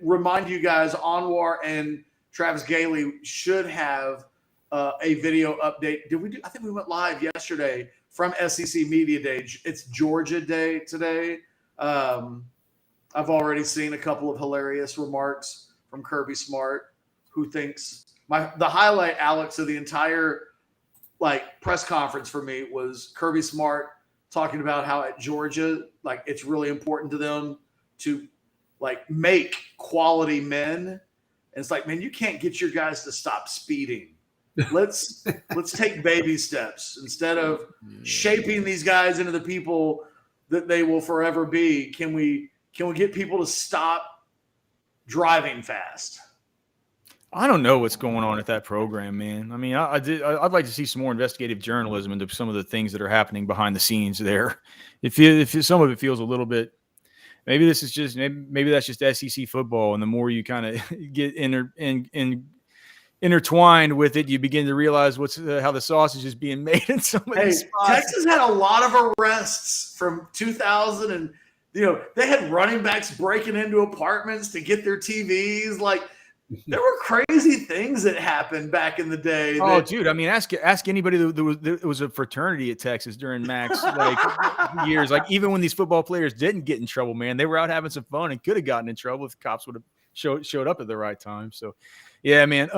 remind you guys, Anwar and Travis Gailey should have a video update. Did we do? I think we went live yesterday from SEC Media Day. It's Georgia Day today. I've already seen a couple of hilarious remarks from Kirby Smart, who thinks the highlight, Alex, of the entire press conference for me was Kirby Smart talking about how at Georgia, it's really important to them to make quality men. And it's like, man, you can't get your guys to stop speeding let's take baby steps instead of shaping these guys into the people that they will forever be. Can we get people to stop driving fast? I don't know what's going on at that program, man. I mean, I'd like to see some more investigative journalism into some of the things that are happening behind the scenes there. If some of it feels a little bit, maybe this is just maybe that's just SEC football, and the more you kind of get intertwined with it, you begin to realize how the sausage is being made in some of these spots. Texas had a lot of arrests from 2000, and they had running backs breaking into apartments to get their TVs. Like, there were crazy things that happened back in the day. Oh, dude! I mean, ask anybody. There was a fraternity at Texas during Mac's years. Like, even when these football players didn't get in trouble, man, they were out having some fun and could have gotten in trouble if the cops would have showed up at the right time. So, yeah, man.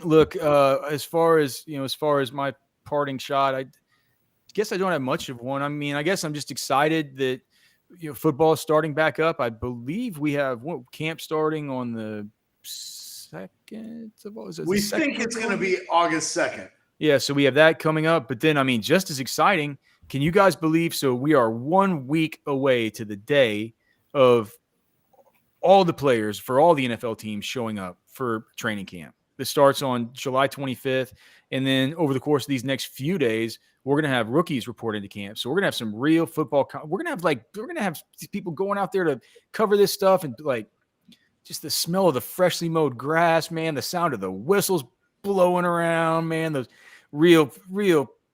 Look, as far as my parting shot, I guess I don't have much of one. I mean, I guess I'm just excited that football is starting back up. I believe we have camp starting on the 2nd of August. We think it's going to be August 2nd. Yeah, so we have that coming up. But then, I mean, just as exciting, can you guys believe? So we are 1 week away to the day of all the players for all the NFL teams showing up for training camp. This starts on July 25th. And then over the course of these next few days, we're going to have rookies report into camp. So we're going to have some real football. We're going to have these people going out there to cover this stuff, and just the smell of the freshly mowed grass, man, the sound of the whistles blowing around, man, those real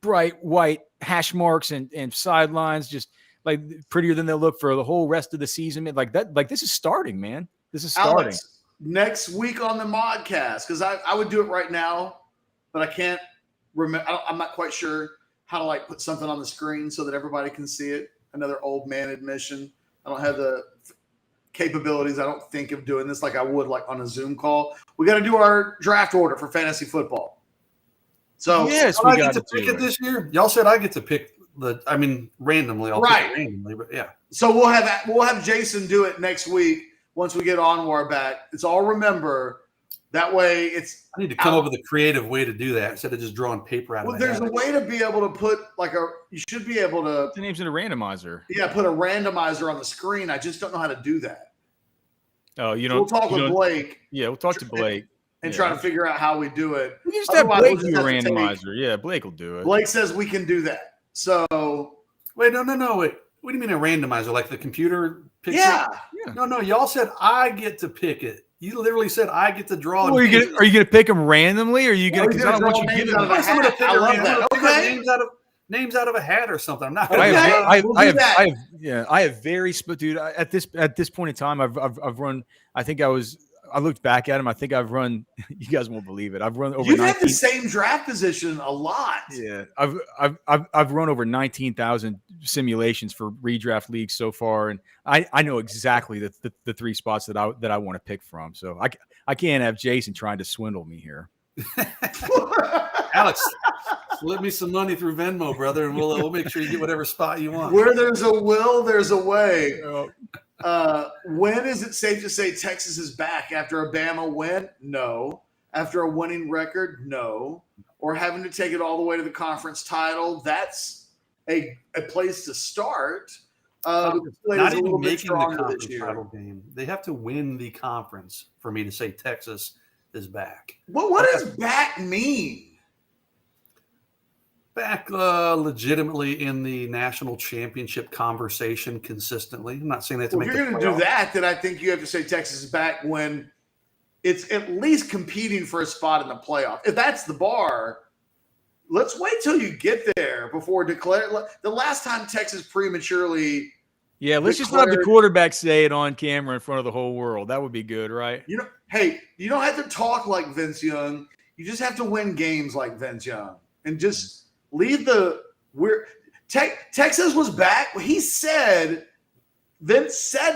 bright white hash marks and sidelines, just like prettier than they'll look for the whole rest of the season. Like that, this is starting, man. This is starting. Alex, next week on the Modcast, because I would do it right now, but I can't remember. I'm not quite sure how to put something on the screen so that everybody can see it. Another old man admission. I don't have the capabilities, I don't think, of doing this like I would on a Zoom call. We got to do our draft order for fantasy football. So yes, I get to pick it this year. Y'all said I get to pick randomly. I'll pick it randomly, but yeah. So we'll have Jason do it next week once we get Anwar back. It's all remember. That way I need to come up with a creative way to do that instead of just drawing paper out of it. Well, there's a way to be able to put you should be able to. The name's in a randomizer. Yeah, put a randomizer on the screen. I just don't know how to do that. Oh, you know. We'll talk with Blake. Yeah, we'll talk to Blake. And try to figure out how we do it. We can just have Blake do a randomizer. Yeah, Blake will do it. Blake says we can do that. So wait, no. Wait. What do you mean a randomizer? Like the computer picks it? No. Y'all said I get to pick it. You literally said I get to draw. Well, are you gonna pick them randomly, or are you gonna? Because I don't want you to give them a hat. I love that. Okay. Names out of a hat or something. I'm not. I have very, dude. At this point in time, I've run. I looked back at him. I think I've run. You guys won't believe it. I've run over. You've had the same draft position a lot. Yeah, I've run over 19,000 simulations for redraft leagues so far, and I know exactly the 3 spots that I want to pick from. So I can't have Jason trying to swindle me here. Alex, slip me some money through Venmo, brother, and we'll make sure you get whatever spot you want. Where there's a will, there's a way. When is it safe to say Texas is back? After a Bama win? No. After a winning record? No. Or having to take it all the way to the conference title? That's a place to start. Not even making the conference title game. They have to win the conference for me to say Texas is back. Well, what does back mean? Back legitimately in the national championship conversation consistently. I'm not saying that to make. If you're going to do that, then I think you have to say Texas is back when it's at least competing for a spot in the playoff. If that's the bar, let's wait till you get there before declare. The last time Texas prematurely. Yeah, let's just let the quarterback say it on camera in front of the whole world. That would be good, right? Hey, you don't have to talk like Vince Young. You just have to win games like Vince Young, and just. Leave Texas was back. Vince said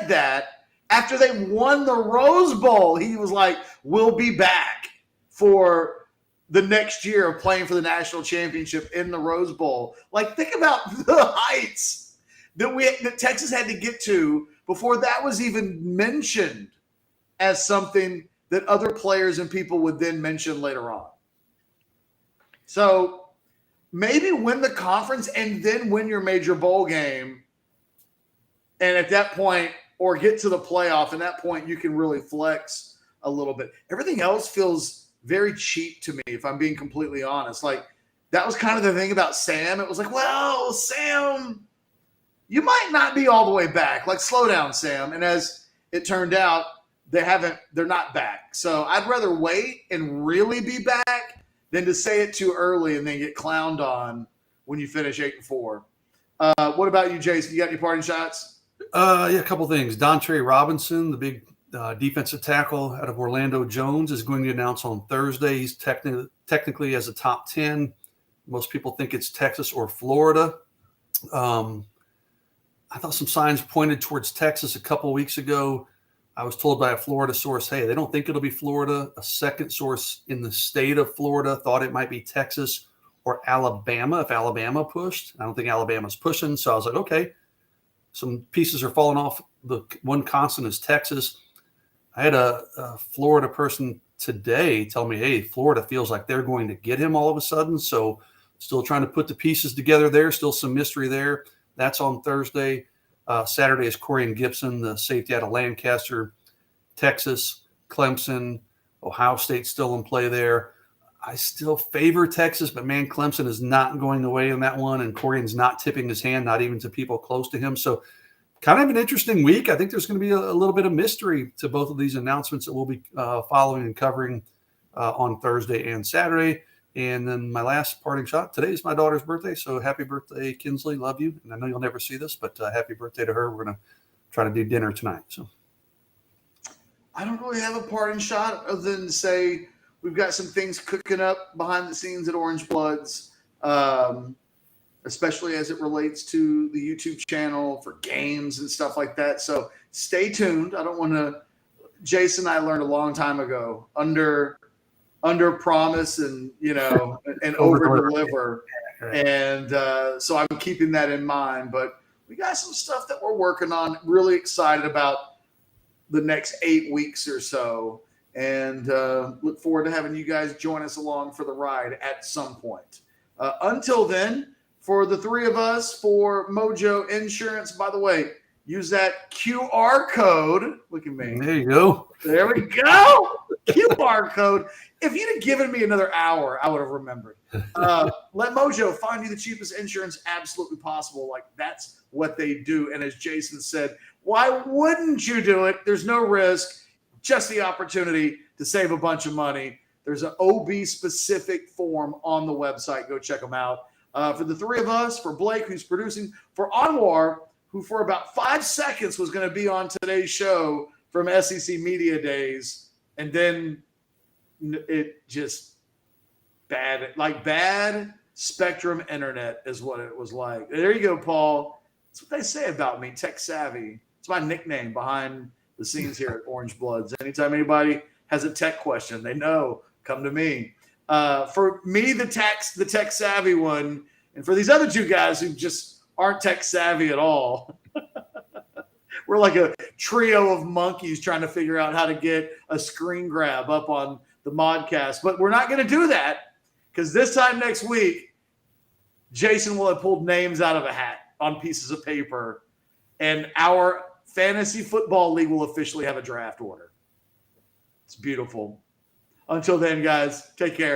that after they won the Rose Bowl. He was like, we'll be back for the next year of playing for the national championship in the Rose Bowl. Think about the heights that Texas had to get to before that was even mentioned as something that other players and people would then mention later on. So maybe win the conference and then win your major bowl game. And at that point, or get to the playoff, and that point you can really flex a little bit. Everything else feels very cheap to me, if I'm being completely honest. Like, that was kind of the thing about Sam. It was like, well, Sam, you might not be all the way back. Like, slow down, Sam. And as it turned out, they're not back. So I'd rather wait and really be back than to say it too early and then get clowned on when you finish 8-4. What about you, Jason? You got any parting shots? Yeah, a couple things. Dontre Robinson, the big defensive tackle out of Orlando Jones, is going to announce on Thursday. He's technically as a top 10. Most people think it's Texas or Florida. I thought some signs pointed towards Texas a couple of weeks ago. I was told by a Florida source, hey, they don't think it'll be Florida. A second source in the state of Florida thought it might be Texas or Alabama if Alabama pushed. I don't think Alabama's pushing. So I was like, okay, some pieces are falling off. The one constant is Texas. I had a Florida person today tell me, hey, Florida feels like they're going to get him all of a sudden. So still trying to put the pieces together there. Still some mystery there. That's on Thursday. Saturday is Corian Gibson, the safety out of Lancaster, Texas, Clemson, Ohio State still in play there. I still favor Texas, but man, Clemson is not going away in that one, and Corian's not tipping his hand, not even to people close to him. So kind of an interesting week. I think there's going to be a little bit of mystery to both of these announcements that we'll be following and covering on Thursday and Saturday. And then my last parting shot, today is my daughter's birthday, so happy birthday, Kinsley. Love you. And I know you'll never see this, but happy birthday to her. We're going to try to do dinner tonight. So I don't really have a parting shot other than to say we've got some things cooking up behind the scenes at Orangebloods, especially as it relates to the YouTube channel for games and stuff like that. So stay tuned. I don't want to – Jason and I learned a long time ago, under promise and, and over deliver. And so I'm keeping that in mind. But we got some stuff that we're working on, really excited about the next 8 weeks or so. And look forward to having you guys join us along for the ride at some point. Until then, for the three of us, for Mojo Insurance, by the way, use that QR code. Look at me. There you go. There we go. QR code. If you'd have given me another hour, I would have remembered. Let Mojo find you the cheapest insurance absolutely possible. Like, that's what they do. And as Jason said, why wouldn't you do it? There's no risk, just the opportunity to save a bunch of money. There's an OB-specific form on the website. Go check them out. For the three of us, for Blake, who's producing, for Anwar, who for about 5 seconds was going to be on today's show from SEC Media Days, and then it just bad Spectrum internet is what it was like. There you go, Paul. That's what they say about me, tech savvy. It's my nickname behind the scenes here at Orangebloods. Anytime anybody has a tech question, they know, come to me. For me, the tech savvy one, and for these other two guys who just aren't tech savvy at all, we're like a trio of monkeys trying to figure out how to get a screen grab up on the Modcast. But we're not going to do that, because this time next week, Jason will have pulled names out of a hat on pieces of paper, and our fantasy football league will officially have a draft order. It's beautiful. Until then, guys, take care.